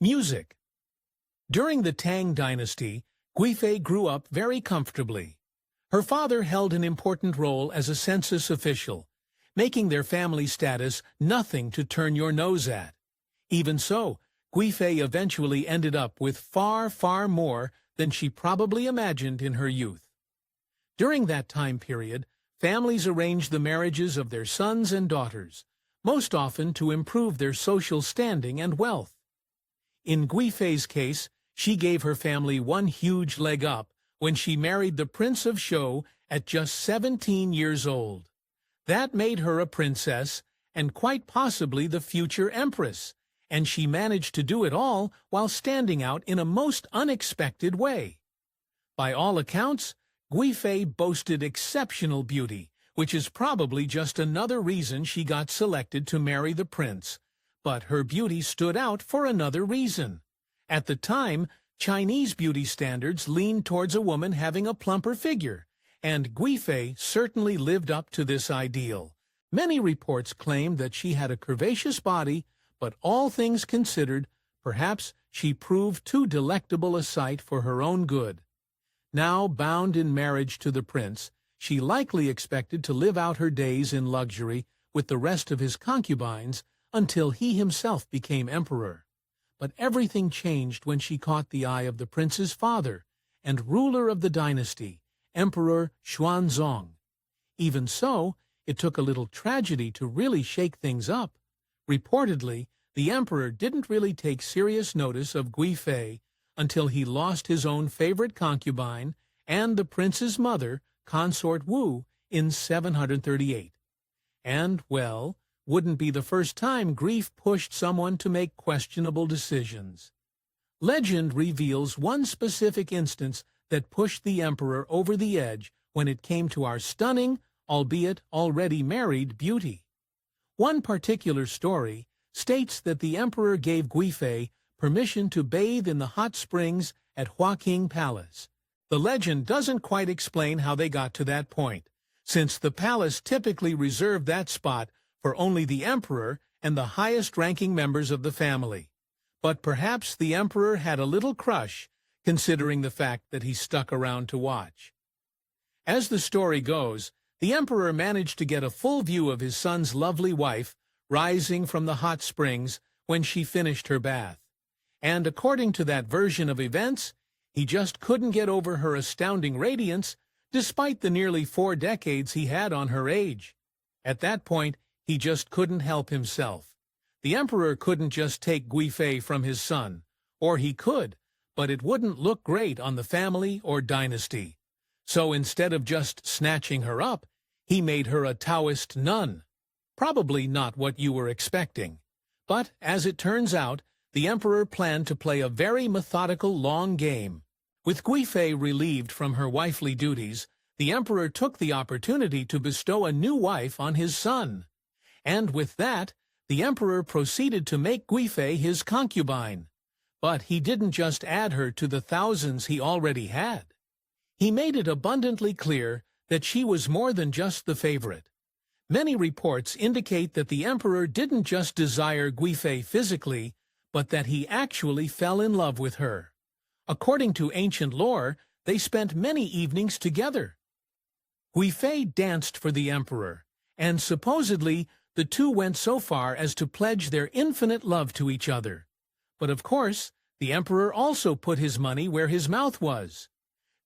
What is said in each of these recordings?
Music. During the Tang Dynasty, Guifei grew up very comfortably. Her father held an important role as a census official, making their family status nothing to turn your nose at. Even so, Guifei eventually ended up with far, far more than she probably imagined in her youth. During that time period, families arranged the marriages of their sons and daughters, most often to improve their social standing and wealth. In Guifei's case, she gave her family one huge leg up when she married the Prince of Shou at just 17 years old. That made her a princess and quite possibly the future empress, and she managed to do it all while standing out in a most unexpected way. By all accounts, Guifei boasted exceptional beauty, which is probably just another reason she got selected to marry the prince. But her beauty stood out for another reason. At the time, Chinese beauty standards leaned towards a woman having a plumper figure, and Guifei certainly lived up to this ideal. Many reports claim that she had a curvaceous body, but all things considered, perhaps she proved too delectable a sight for her own good. Now bound in marriage to the prince, she likely expected to live out her days in luxury with the rest of his concubines until he himself became emperor. But everything changed when she caught the eye of the prince's father and ruler of the dynasty, Emperor Xuanzong. Even so, it took a little tragedy to really shake things up. Reportedly, the emperor didn't really take serious notice of Guifei until he lost his own favorite concubine and the prince's mother, Consort Wu, in 738. And, well, wouldn't be the first time grief pushed someone to make questionable decisions. Legend reveals one specific instance that pushed the emperor over the edge when it came to our stunning, albeit already married, beauty. One particular story states that the emperor gave Guifei permission to bathe in the hot springs at Huaqing Palace. The legend doesn't quite explain how they got to that point, since the palace typically reserved that spot for only the emperor and the highest-ranking members of the family. But perhaps the emperor had a little crush, considering the fact that he stuck around to watch. As the story goes, the emperor managed to get a full view of his son's lovely wife rising from the hot springs when she finished her bath. And according to that version of events, he just couldn't get over her astounding radiance, despite the nearly 4 decades he had on her age. At that point, he just couldn't help himself. The emperor couldn't just take Guifei from his son, or he could, but it wouldn't look great on the family or dynasty. So instead of just snatching her up, he made her a Taoist nun. Probably not what you were expecting. But, as it turns out, the emperor planned to play a very methodical long game. With Guifei relieved from her wifely duties, the emperor took the opportunity to bestow a new wife on his son. And with that, the emperor proceeded to make Guifei his concubine. But he didn't just add her to the thousands he already had. He made it abundantly clear that she was more than just the favorite. Many reports indicate that the emperor didn't just desire Guifei physically, but that he actually fell in love with her. According to ancient lore, they spent many evenings together. Guifei danced for the emperor, and supposedly the two went so far as to pledge their infinite love to each other. But of course, the emperor also put his money where his mouth was.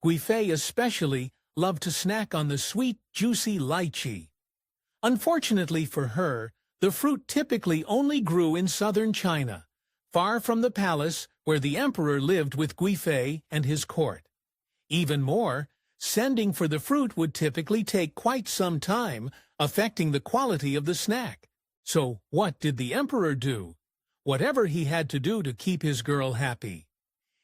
Guifei especially loved to snack on the sweet, juicy lychee. Unfortunately for her, the fruit typically only grew in southern China, far from the palace where the emperor lived with Guifei and his court. Even more, sending for the fruit would typically take quite some time, affecting the quality of the snack. So what did the emperor do? Whatever he had to do to keep his girl happy.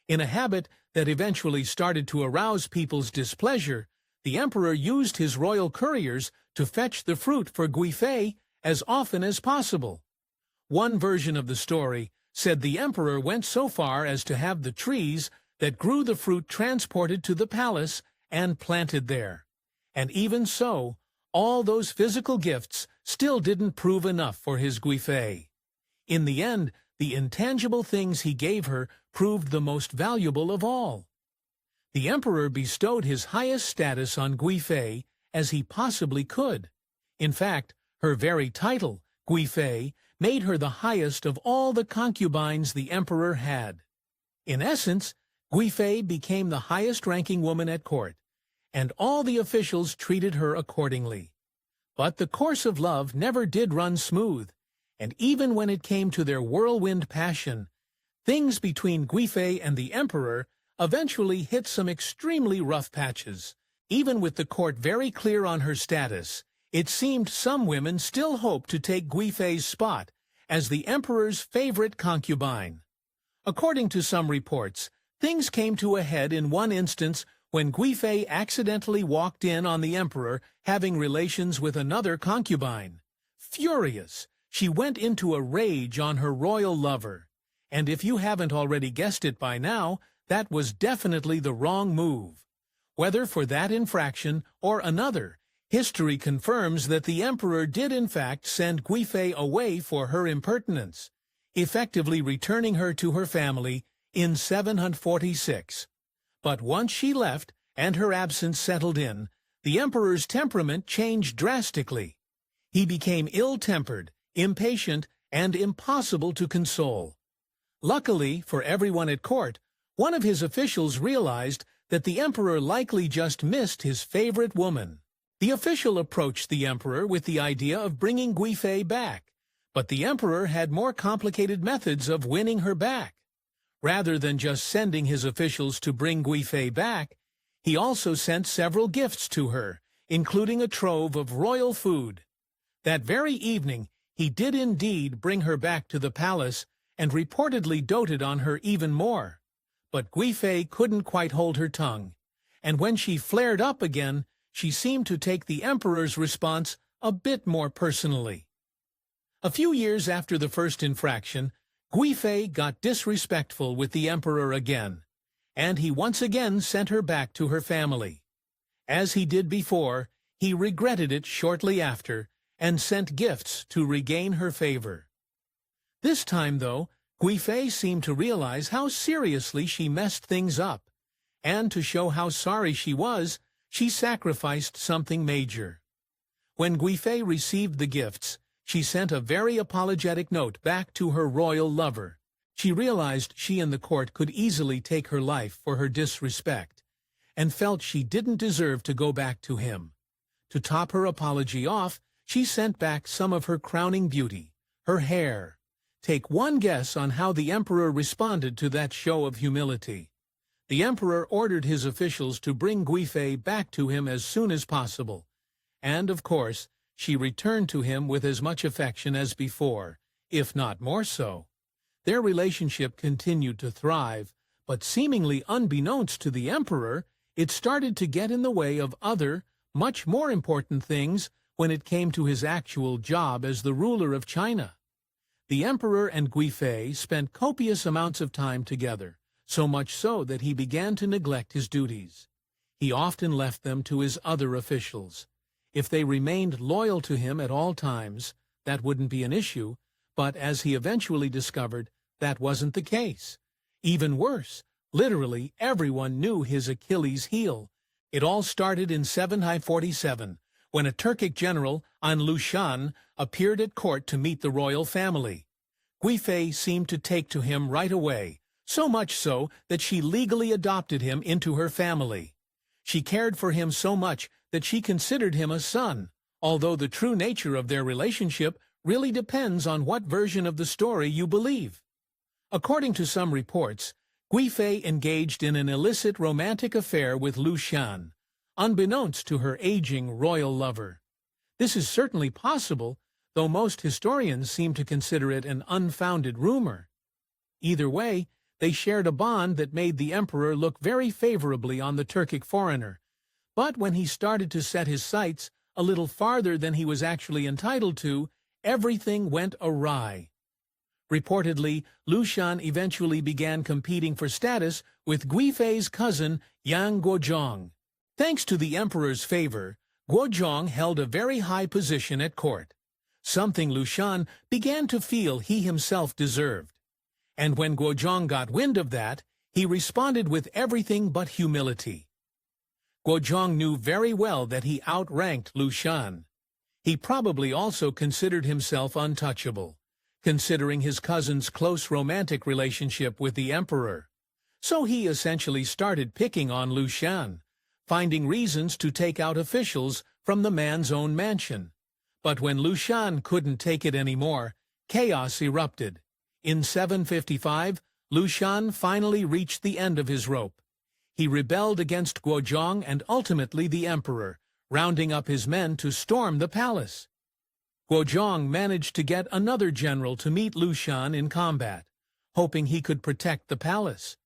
In a habit that eventually started to arouse people's displeasure, the emperor used his royal couriers to fetch the fruit for Guifei as often as possible. One version of the story said the emperor went so far as to have the trees that grew the fruit transported to the palace and planted there. And even so, all those physical gifts still didn't prove enough for his Guifei. In the end, The intangible things he gave her proved the most valuable of all. The emperor bestowed his highest status on Guifei as he possibly could. In fact, her very title, Guifei, made her the highest of all the concubines the emperor had. In essence, Guifei became the highest-ranking woman at court, and all the officials treated her accordingly. But the course of love never did run smooth, and even when it came to their whirlwind passion, things between Guifei and the emperor eventually hit some extremely rough patches. Even with the court very clear on her status, it seemed some women still hoped to take Guifei's spot as the emperor's favorite concubine. According to some reports, things came to a head in one instance when Guifei accidentally walked in on the emperor having relations with another concubine. Furious, she went into a rage on her royal lover. And if you haven't already guessed it by now, that was definitely the wrong move. Whether for that infraction or another, history confirms that the emperor did in fact send Guifei away for her impertinence, effectively returning her to her family in 746. But once she left and her absence settled in, the emperor's temperament changed drastically. He became ill-tempered, impatient, and impossible to console. Luckily for everyone at court, one of his officials realized that the emperor likely just missed his favorite woman. The official approached the emperor with the idea of bringing Guifei back, but the emperor had more complicated methods of winning her back. Rather than just sending his officials to bring Guifei back, he also sent several gifts to her, including a trove of royal food. That very evening, he did indeed bring her back to the palace and reportedly doted on her even more. But Guifei couldn't quite hold her tongue, and when she flared up again, she seemed to take the emperor's response a bit more personally. A few years after the first infraction, Guifei got disrespectful with the emperor again, and he once again sent her back to her family. As he did before, he regretted it shortly after and sent gifts to regain her favor. This time, though, Guifei seemed to realize how seriously she messed things up, and to show how sorry she was, she sacrificed something major. When Guifei received the gifts, she sent a very apologetic note back to her royal lover. She realized she and the court could easily take her life for her disrespect, and felt she didn't deserve to go back to him. To top her apology off, she sent back some of her crowning beauty, her hair. Take one guess on how the emperor responded to that show of humility. The emperor ordered his officials to bring Guifei back to him as soon as possible, and, of course, she returned to him with as much affection as before, if not more so. Their relationship continued to thrive, but seemingly unbeknownst to the emperor, it started to get in the way of other, much more important things when it came to his actual job as the ruler of China. The emperor and Guifei spent copious amounts of time together, so much so that he began to neglect his duties. He often left them to his other officials. If they remained loyal to him at all times, that wouldn't be an issue, but as he eventually discovered, that wasn't the case. Even worse, literally everyone knew his Achilles heel. It all started in 747, when a Turkic general, An Lushan, appeared at court to meet the royal family. Guifei seemed to take to him right away, so much so that she legally adopted him into her family. She cared for him so much that she considered him a son, although the true nature of their relationship really depends on what version of the story you believe. According to some reports, Guifei engaged in an illicit romantic affair with Lushan, unbeknownst to her aging royal lover. This is certainly possible, though most historians seem to consider it an unfounded rumor. Either way, they shared a bond that made the emperor look very favorably on the Turkic foreigner. But when he started to set his sights a little farther than he was actually entitled to, everything went awry. Reportedly, Lushan eventually began competing for status with Guifei's cousin Yang Guizhong. Thanks to the emperor's favor, Guizhong held a very high position at court, something Lushan began to feel he himself deserved. And when Guozhong got wind of that, he responded with everything but humility. Guozhong knew very well that he outranked Lu Shan. He probably also considered himself untouchable, considering his cousin's close romantic relationship with the emperor. So he essentially started picking on Lu Shan, finding reasons to take out officials from the man's own mansion. But when Lu Shan couldn't take it anymore, chaos erupted. In 755, Lu Shan finally reached the end of his rope. He rebelled against Guozhong and ultimately the emperor, rounding up his men to storm the palace. Guozhong managed to get another general to meet Lu Shan in combat, hoping he could protect the palace.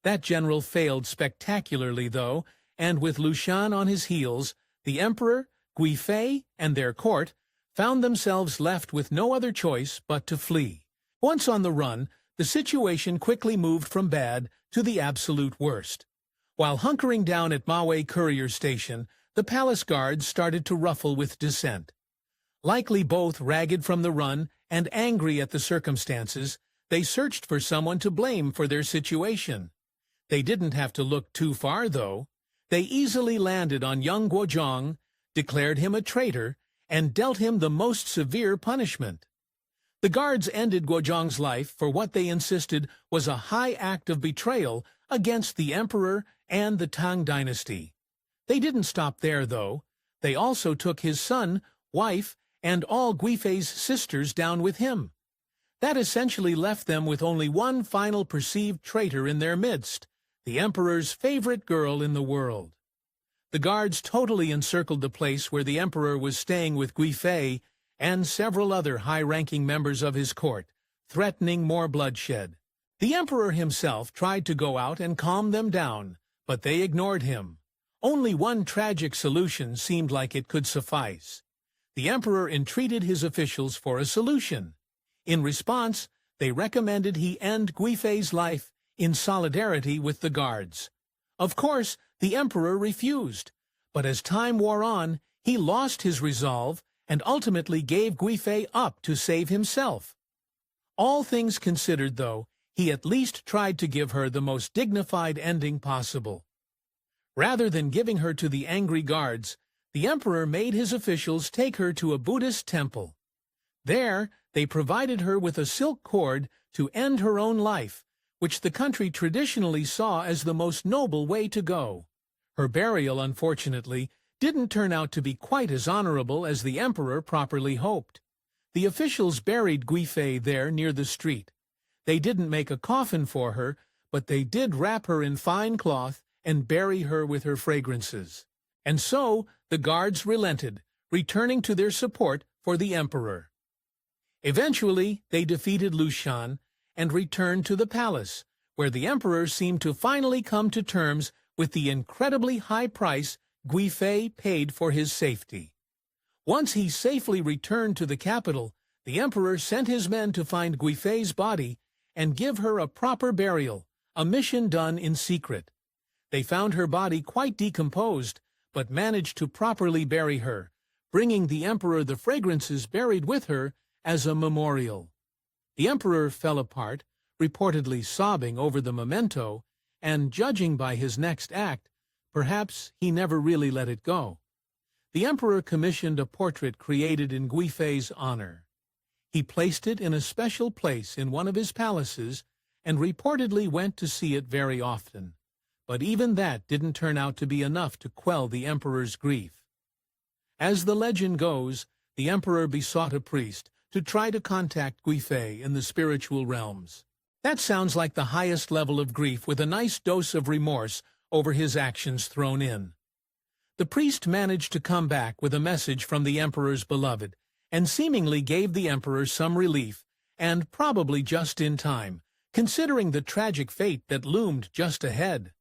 That general failed spectacularly, though, and with Lu Shan on his heels, the emperor, Guifei, and their court found themselves left with no other choice but to flee. Once on the run, the situation quickly moved from bad to the absolute worst. While hunkering down at Mawei Courier Station, the palace guards started to ruffle with dissent. Likely both ragged from the run and angry at the circumstances, they searched for someone to blame for their situation. They didn't have to look too far, though. They easily landed on young Guozhong, declared him a traitor, and dealt him the most severe punishment. The guards ended Guozhong's life for what they insisted was a high act of betrayal against the emperor and the Tang Dynasty. They didn't stop there, though. They also took his son, wife, and all Guifei's sisters down with him. That essentially left them with only one final perceived traitor in their midst, the emperor's favorite girl in the world. The guards totally encircled the place where the emperor was staying with Guifei and several other high-ranking members of his court, threatening more bloodshed. The emperor himself tried to go out and calm them down, but they ignored him. Only one tragic solution seemed like it could suffice. The emperor entreated his officials for a solution. In response, they recommended he end Guifei's life in solidarity with the guards. Of course, the emperor refused, but as time wore on, he lost his resolve and ultimately gave Guifei up to save himself. All things considered, though, he at least tried to give her the most dignified ending possible. Rather than giving her to the angry guards, the emperor made his officials take her to a Buddhist temple. There, they provided her with a silk cord to end her own life, which the country traditionally saw as the most noble way to go. Her burial, unfortunately, didn't turn out to be quite as honorable as the emperor properly hoped. The officials buried Guifei there near the street. They didn't make a coffin for her, but they did wrap her in fine cloth and bury her with her fragrances. And so the guards relented, returning to their support for the emperor. Eventually, they defeated Lu Shan and returned to the palace, where the emperor seemed to finally come to terms with the incredibly high price Guifei paid for his safety. Once he safely returned to the capital, the emperor sent his men to find Guifei's body and give her a proper burial, a mission done in secret. They found her body quite decomposed, but managed to properly bury her, bringing the emperor the fragrances buried with her as a memorial. The emperor fell apart, reportedly sobbing over the memento, and judging by his next act, perhaps he never really let it go. The emperor commissioned a portrait created in Guifei's honor. He placed it in a special place in one of his palaces and reportedly went to see it very often. But even that didn't turn out to be enough to quell the emperor's grief. As the legend goes, the emperor besought a priest to try to contact Guifei in the spiritual realms. That sounds like the highest level of grief with a nice dose of remorse over his actions thrown in. The priest managed to come back with a message from the emperor's beloved, and seemingly gave the emperor some relief, and probably just in time, considering the tragic fate that loomed just ahead.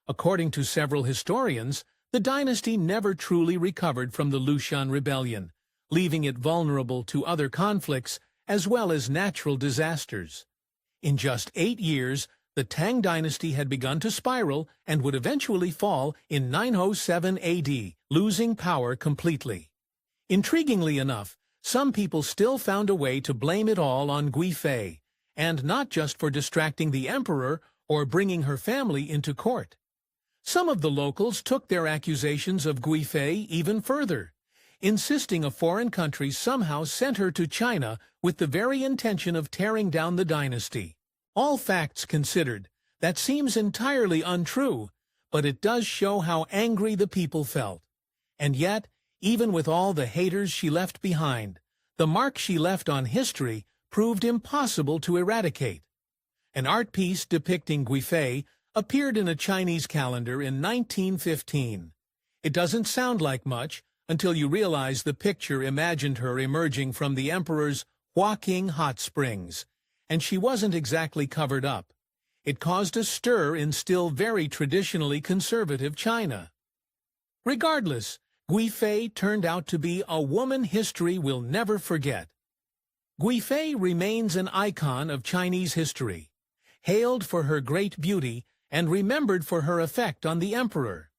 According to several historians, the dynasty never truly recovered from the Lu Shan rebellion, leaving it vulnerable to other conflicts as well as natural disasters. In just 8 years, the Tang Dynasty had begun to spiral and would eventually fall in 907 AD, losing power completely. Intriguingly enough, some people still found a way to blame it all on Guifei, and not just for distracting the emperor or bringing her family into court. Some of the locals took their accusations of Guifei even further, insisting a foreign country somehow sent her to China with the very intention of tearing down the dynasty. All facts considered, that seems entirely untrue, but it does show how angry the people felt. And yet, even with all the haters she left behind, the mark she left on history proved impossible to eradicate. An art piece depicting Guifei appeared in a Chinese calendar in 1915. It doesn't sound like much until you realize the picture imagined her emerging from the emperor's Huaqing hot springs, and she wasn't exactly covered up. It caused a stir in still very traditionally conservative China. Regardless, Guifei turned out to be a woman history will never forget. Guifei remains an icon of Chinese history, hailed for her great beauty and remembered for her effect on the emperor.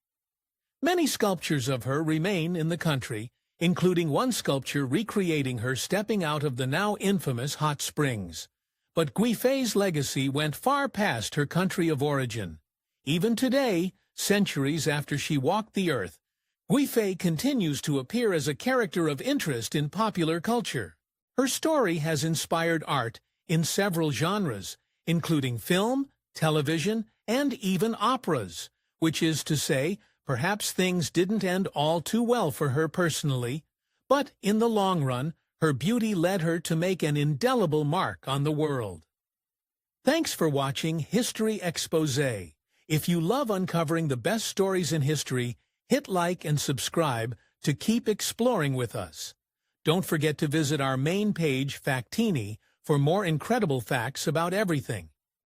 Many sculptures of her remain in the country, including one sculpture recreating her stepping out of the now infamous hot springs. But Guifei's legacy went far past her country of origin. Even today, centuries after she walked the earth, Guifei continues to appear as a character of interest in popular culture. Her story has inspired art in several genres, including film, television, and even operas, which is to say, perhaps things didn't end all too well for her personally, but in the long run, her beauty led her to make an indelible mark on the world. Thanks for watching History Exposé. If you love uncovering the best stories in history, hit like and subscribe to keep exploring with us. Don't forget to visit our main page, Factini, for more incredible facts about everything.